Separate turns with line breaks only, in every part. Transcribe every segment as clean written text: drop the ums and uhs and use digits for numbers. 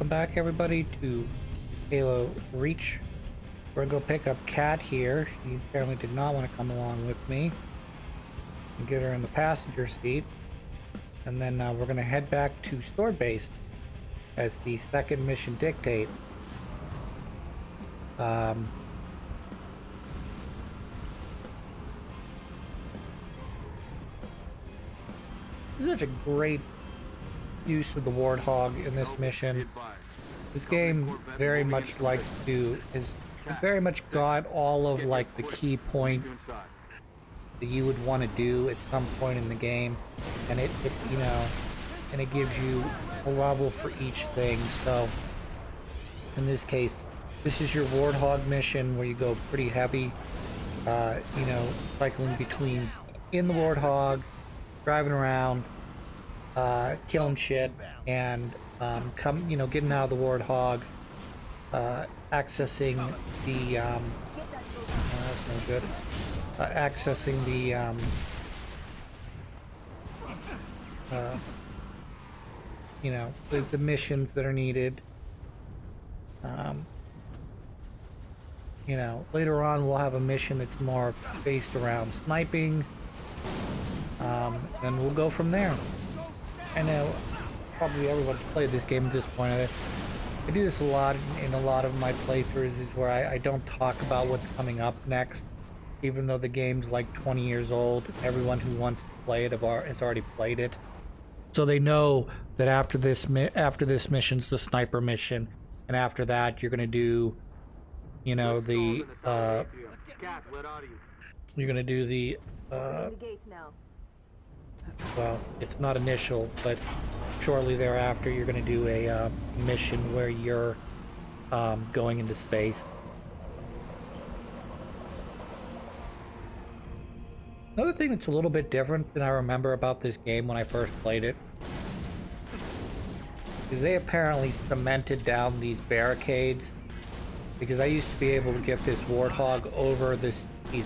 welcome back everybody to Halo Reach. We're gonna go pick up Kat here. She apparently did not want to come along with me. And get her in the passenger seat. And then we're gonna head back to Sword Base as the second mission dictates. This is such a great use of the Warthog in this mission. This game very much likes to is very much got all of like the key points that you would want to do at some point in the game, and it you know, and it gives you a level for each thing. So in this case, this is your Warthog mission where you go pretty heavy, you know, cycling between in the Warthog, driving around, killing shit, and getting out of the Warthog, accessing the that's no good. Accessing the the missions that are needed. Later on we'll have a mission that's more based around sniping. And we'll go from there. I know probably everyone's played this game at this point. I do this a lot in a lot of my playthroughs, is where I don't talk about what's coming up next, even though the game's like 20 years old. Everyone who wants to play it has already played it, so they know that after this mission's the sniper mission, and after that you're gonna do, you're gonna do the well, it's not initial, but shortly thereafter you're going to do a mission where you're going into space. Another thing that's a little bit different than I remember about this game when I first played it is they apparently cemented down these barricades, because I used to be able to get this Warthog over these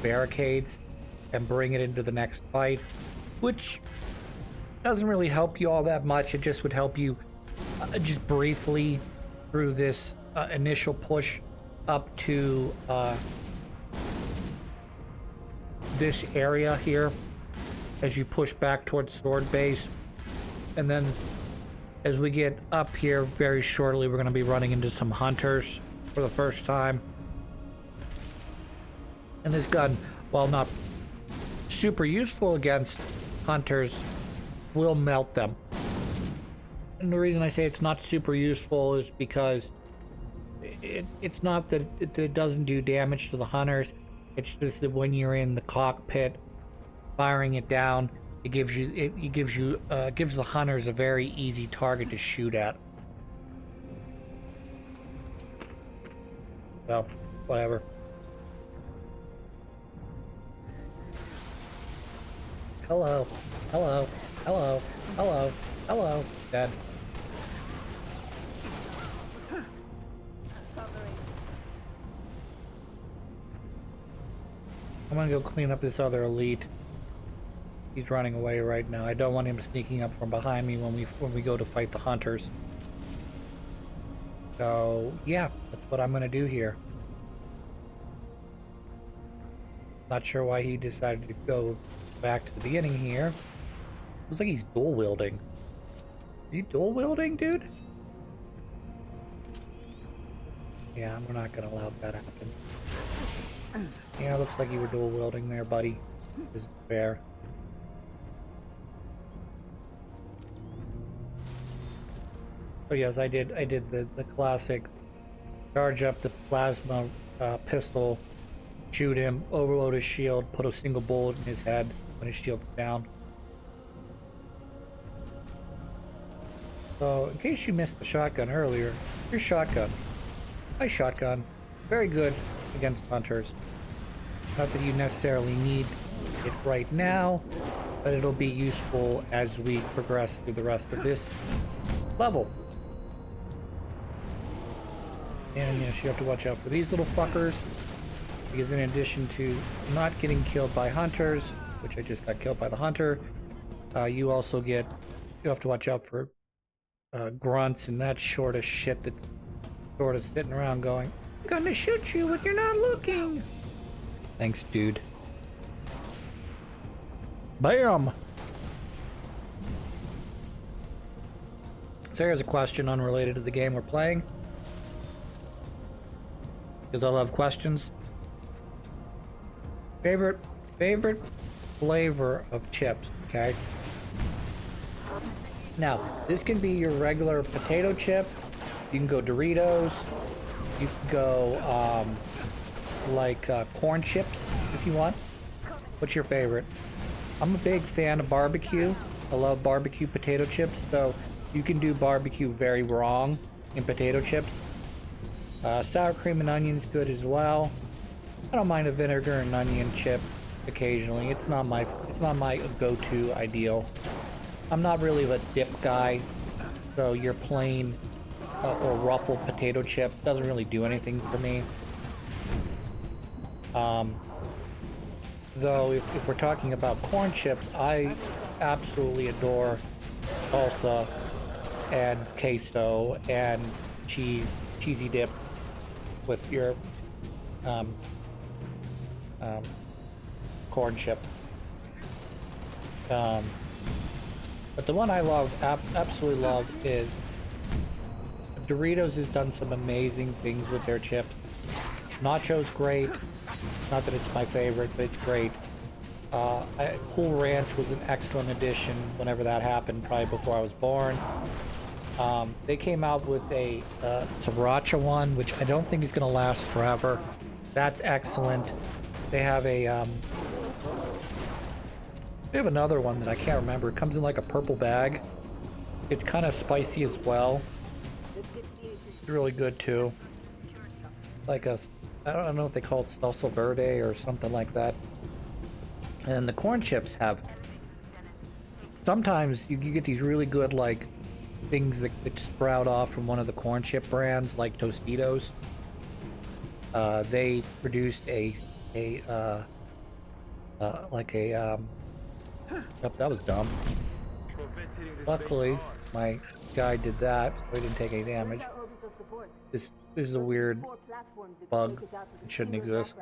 barricades and bring it into the next fight, which doesn't really help you all that much. It just would help you just briefly through this initial push up to this area here as you push back towards Sword Base. And then as we get up here very shortly, we're going to be running into some hunters for the first time. And this gun, while not super useful against hunters, will melt them. And the reason I say it's not super useful is because it's not that it doesn't do damage to the hunters. It's just that when you're in the cockpit firing it down, it gives the hunters a very easy target to shoot at. Well, whatever. Hello, hello, hello, hello, hello, dead. I'm gonna go clean up this other elite. He's running away right now. I don't want him sneaking up from behind me when we go to fight the hunters. So yeah, that's what I'm gonna do here. Not sure why he decided to go back to the beginning here. Looks like he's dual wielding. Are you dual wielding, dude? Yeah, we're not gonna allow that to happen. Yeah, looks like you were dual wielding there, buddy. Is fair. So yes, I did the classic charge up the plasma pistol, shoot him, overload his shield, put a single bullet in his head when his shield's down. So, in case you missed the shotgun earlier, here's shotgun. Nice shotgun. Very good against hunters. Not that you necessarily need it right now, but it'll be useful as we progress through the rest of this level. And yes, you have to watch out for these little fuckers, because in addition to not getting killed by hunters, which I just got killed by the hunter, you have to watch out for grunts and that sort of shit that's sort of sitting around going, I'm gonna shoot you when you're not looking. Thanks, dude. Bam! So here's a question unrelated to the game we're playing, because I love questions. Favorite flavor of chips, okay? Now, this can be your regular potato chip. You can go Doritos. You can go, corn chips if you want. What's your favorite? I'm a big fan of barbecue. I love barbecue potato chips, so you can do barbecue very wrong in potato chips. Sour cream and onion is good as well. I don't mind a vinegar and onion chip occasionally. It's not my go-to ideal. I'm not really a dip guy, so your plain or ruffled potato chip doesn't really do anything for me. Though if we're talking about corn chips, I absolutely adore salsa and queso and cheesy dip with your corn chip. But the one I love, absolutely love, is Doritos has done some amazing things with their chip. Nachos great. Not that it's my favorite, but it's great. Cool Ranch was an excellent addition whenever that happened, probably before I was born. They came out with a sriracha one, which I don't think is going to last forever. That's excellent. They have another one that I can't remember. It comes in like a purple bag. It's kind of spicy as well. It's really good too. Like I don't know if they call it salsa verde or something like that. And the corn chips have, sometimes you get these really good like things that sprout off from one of the corn chip brands like Tostitos. They produced that was dumb. Luckily my guy did that, so he didn't take any damage. This is a weird bug. It shouldn't exist.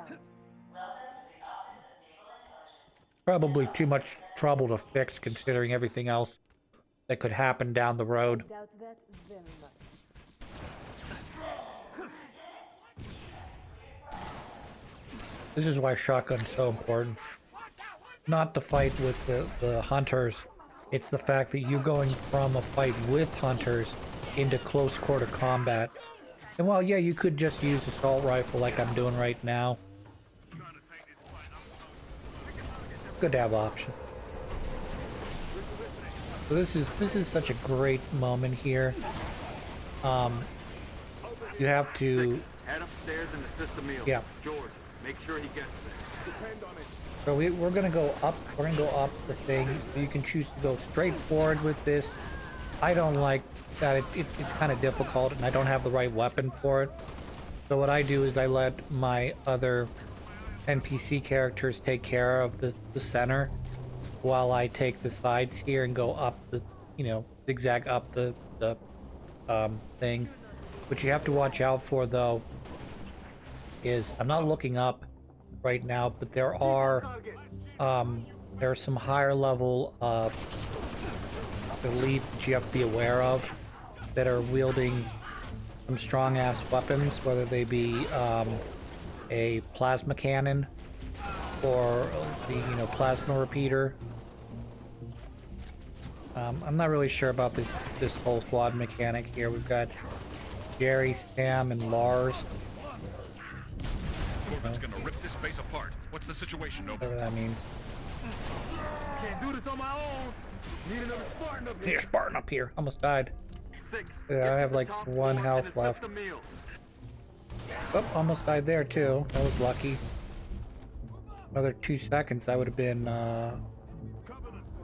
Probably too much trouble to fix considering everything else that could happen down the road. This is why shotgun's so important. Not the fight with the hunters. It's the fact that you're going from a fight with hunters into close quarter combat. And while, yeah, you could just use assault rifle like I'm doing right now. Good to have option. So this is such a great moment here. You have to
head upstairs and assist the meal.
Yeah.
George, make sure he gets there. Depend on it.
So we're gonna go up. We're gonna go up the thing. You can choose to go straight forward with this. I don't like that. It's kind of difficult, and I don't have the right weapon for it. So what I do is I let my other NPC characters take care of the center, while I take the sides here and go up the, zigzag up the thing. What you have to watch out for though is I'm not looking up right now, but there are some higher level elites that you have to be aware of that are wielding some strong ass weapons, whether they be a plasma cannon or the plasma repeater. I'm not really sure about this whole squad mechanic here. We've got Jerry, Sam, and Lars.
Corbin's gonna rip this base apart. What's the situation, Noble?
Whatever that means.
Can't do this on my own. Need another Spartan up
Here, Spartan up here. Almost died.
6.
Yeah, I have like 1 health left. Oh, almost died there too. That was lucky. Another 2 seconds, I would have been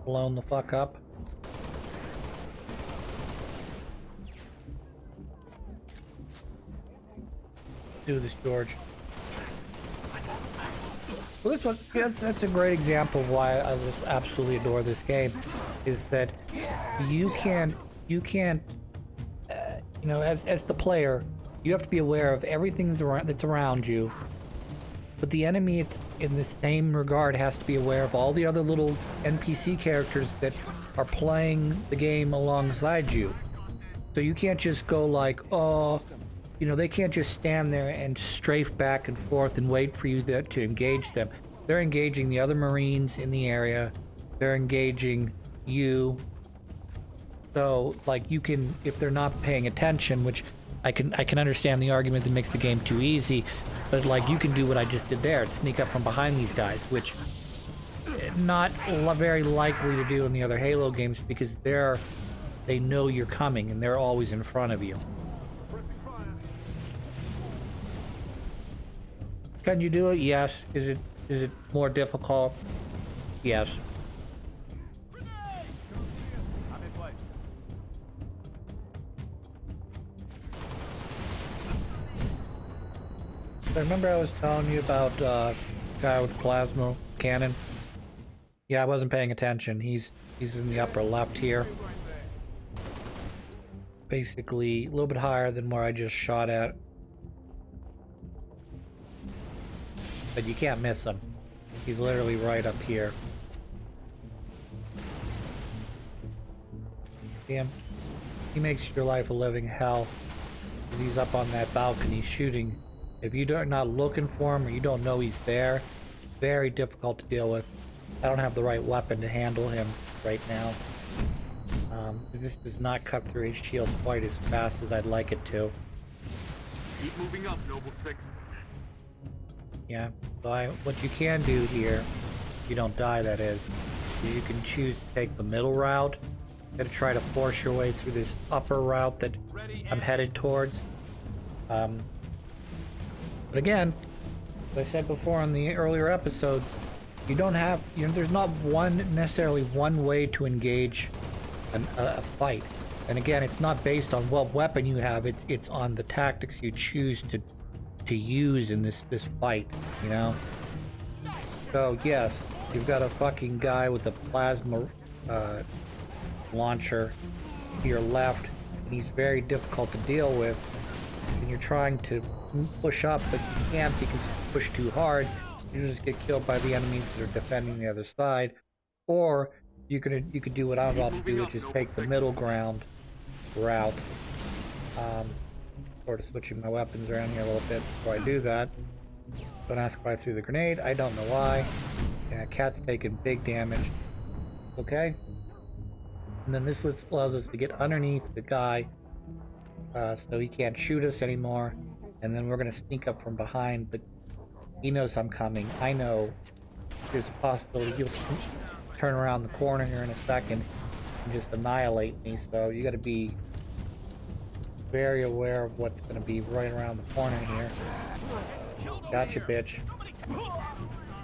blown the fuck up. Do this, George. Well, this one, yes, that's a great example of why I just absolutely adore this game. Is that you can't you know, as the player, you have to be aware of everything that's around you. But the enemy, in the same regard, has to be aware of all the other little NPC characters that are playing the game alongside you. So you can't just go like, oh, you know, they can't just stand there and strafe back and forth and wait for you to engage them. They're engaging the other Marines in the area. They're engaging you. So, like, you can, if they're not paying attention, which I can understand the argument that makes the game too easy, but like, you can do what I just did there, sneak up from behind these guys, which not very likely to do in the other Halo games because they know you're coming and they're always in front of you. Can you do it? Yes. Is it more difficult? Yes. I remember I was telling you about guy with plasma cannon. Yeah, I wasn't paying attention. He's in the upper left here. Basically, a little bit higher than where I just shot at. But you can't miss him. He's literally right up here. See him? He makes your life a living hell. He's up on that balcony shooting. If you're not looking for him or you don't know he's there, very difficult to deal with. I don't have the right weapon to handle him right now. This does not cut through his shield quite as fast as I'd like it to.
Keep moving up, Noble 6.
Yeah, so what you can do here, if you don't die that is, you can choose to take the middle route. You're gonna try to force your way through this upper route that I'm headed towards. But again, as I said before in the earlier episodes, you don't have, you know, there's not necessarily one way to engage a fight. And again, it's not based on what weapon you have, it's on the tactics you choose to use in this fight, you know? So yes, you've got a fucking guy with a plasma launcher to your left, and he's very difficult to deal with, and you're trying to push up, but you can't because you push too hard. You just get killed by the enemies that are defending the other side. Or you could do what I'm about to do, which is take the middle ground route. Sort of switching my weapons around here a little bit before I do that. Don't ask why I threw the grenade. I don't know why. Yeah, Cat's taking big damage. Okay. And then this allows us to get underneath the guy, so he can't shoot us anymore. And then we're gonna sneak up from behind, but he knows I'm coming. I know there's a possibility he'll turn around the corner here in a second and just annihilate me. So you gotta be very aware of what's gonna be right around the corner here. Gotcha, bitch.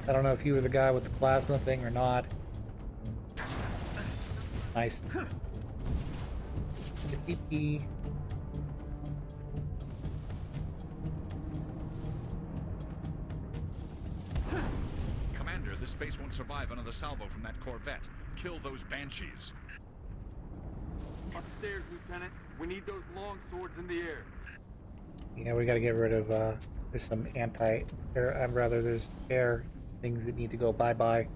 I don't know if you were the guy with the plasma thing or not. Nice.
Commander, this base won't survive another salvo from that Corvette. Kill those Banshees.
Upstairs, Lieutenant. We need those long swords in the air.
Yeah, we gotta get rid of, there's some there's air things that need to go bye-bye.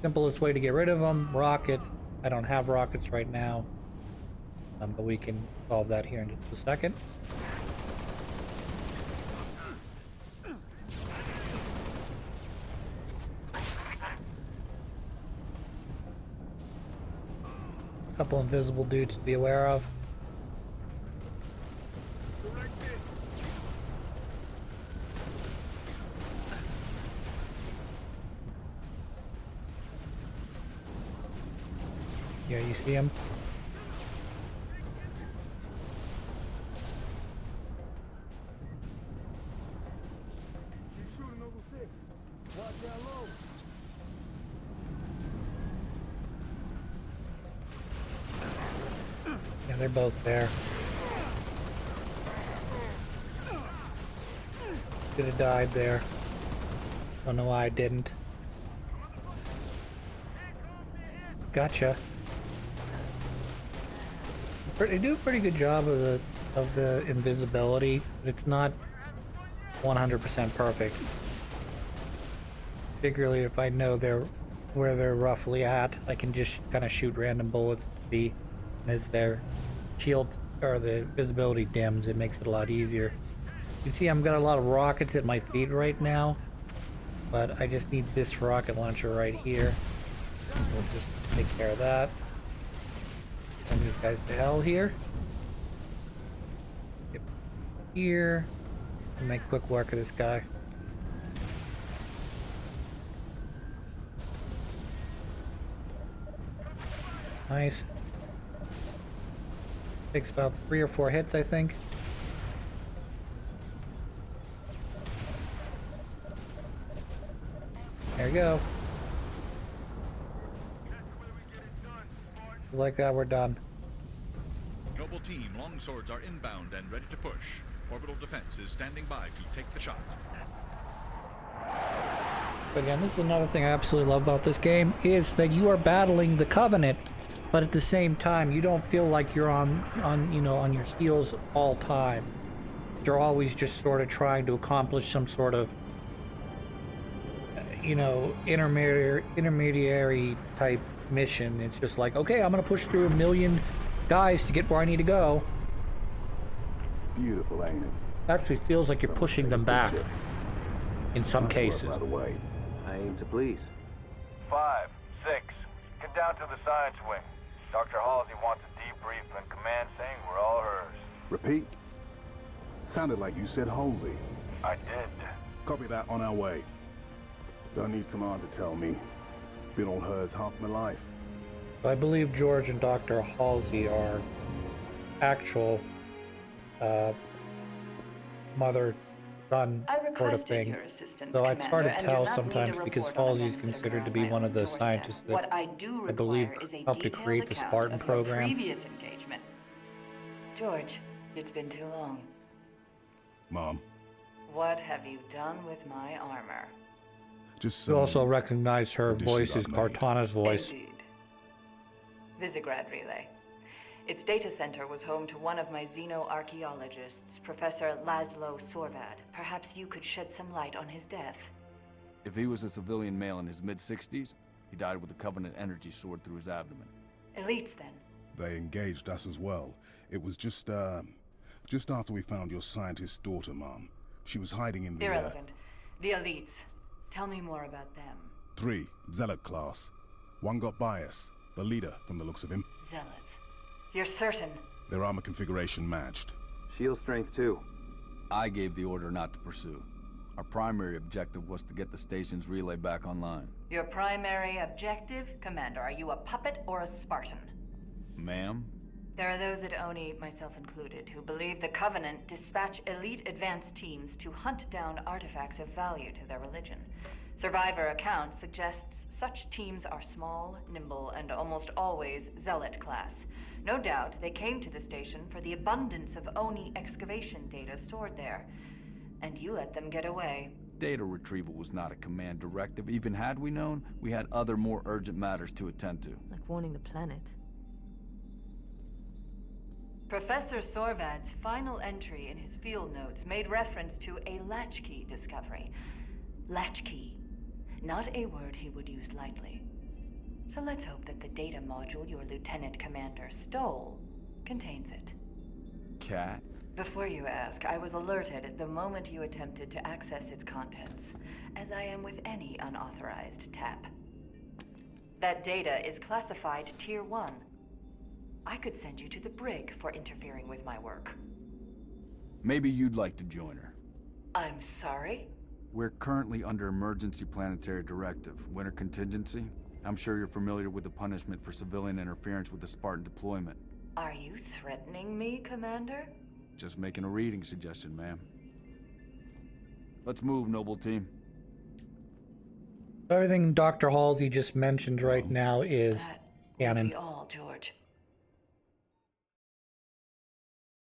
Simplest way to get rid of them, rockets. I don't have rockets right now, but we can solve that here in just a second. A couple invisible dudes to be aware of. Yeah, you see him?
Keep shooting, Noble 6. Watch down low.
Yeah, they're both there. Could have died there. Don't know why I didn't. Gotcha. They do a pretty good job of the of the invisibility, but it's not 100% perfect. Particularly if I know where they're roughly at, I can just kind of shoot random bullets to see. And as their shields or the visibility dims, it makes it a lot easier. You see, I've got a lot of rockets at my feet right now, but I just need this rocket launcher right here. We'll just take care of that. Send these guys to hell here. Get here. Just make quick work of this guy. Nice. Takes about 3 or 4 hits, I think. There you go. Like that, we're done.
Noble team, longswords are inbound and ready to push. Orbital defense is standing by to take the shot.
But again, this is another thing I absolutely love about this game, is that you are battling the Covenant, but at the same time, you don't feel like you're on your heels all time. You're always just sort of trying to accomplish some sort of, intermediary type mission. It's just like, okay, I'm gonna push through 1 million guys to get where I need to go.
Beautiful, ain't it?
Actually feels like you're pushing them back in some cases.
By the way,
I aim to please.
5, 6. Get down to the science wing. Dr. Halsey wants a debrief and command saying we're all hers.
repeat. Sounded like you said Halsey.
I did.
Copy that, on our way. Don't need command to tell me. Been all hers half my life.
I believe George and Dr. Halsey are actual mother-son sort of thing. So it's hard to tell sometimes because Halsey is considered to be one of the scientists that I believe helped to create the Spartan program.
Previous engagement. George, it's been too long.
Mom,
What have you done with my armor?
just
You
so
also recognize her
additions
voice as
I've made.
Cortana's voice.
Indeed. Visigrad relay. Its data center was home to one of my xenoarchaeologists, Professor Laszlo Sorvad. Perhaps you could shed some light on his death.
If he was a civilian male in his mid-60s, he died with a Covenant energy sword through his abdomen.
Elites, then.
They engaged us as well. It was just after we found your scientist's daughter, Mom. She was hiding in the
Irrelevant. The elites. Tell me more about them.
3, Zealot class. One got bias. The leader, from the looks of him.
Zealots. You're certain?
Their armor configuration matched.
Shield strength 2. I gave the order not to pursue. Our primary objective was to get the station's relay back online.
Your primary objective? Commander, are you a puppet or a Spartan?
Ma'am?
There are those at ONI, myself included, who believe the Covenant dispatch elite advance teams to hunt down artifacts of value to their religion. Survivor accounts suggests such teams are small, nimble, and almost always Zealot class. No doubt they came to the station for the abundance of ONI excavation data stored there. And you let them get away.
Data retrieval was not a command directive. Even had we known, we had other more urgent matters to attend to.
Like warning the planet.
Professor Sorvad's final entry in his field notes made reference to a latchkey discovery. Latchkey. Not a word he would use lightly. So let's hope that the data module your lieutenant commander stole contains it.
Cat?
Before you ask, I was alerted the moment you attempted to access its contents, as I am with any unauthorized tap. That data is classified Tier 1. I could send you to the brig for interfering with my work.
Maybe you'd like to join her.
I'm sorry?
We're currently under emergency planetary directive, winter contingency. I'm sure you're familiar with the punishment for civilian interference with the Spartan deployment.
Are you threatening me, Commander?
Just making a reading suggestion, ma'am. Let's move, noble team.
Everything Dr. Halsey just mentioned right now is
That will
canon.
be all.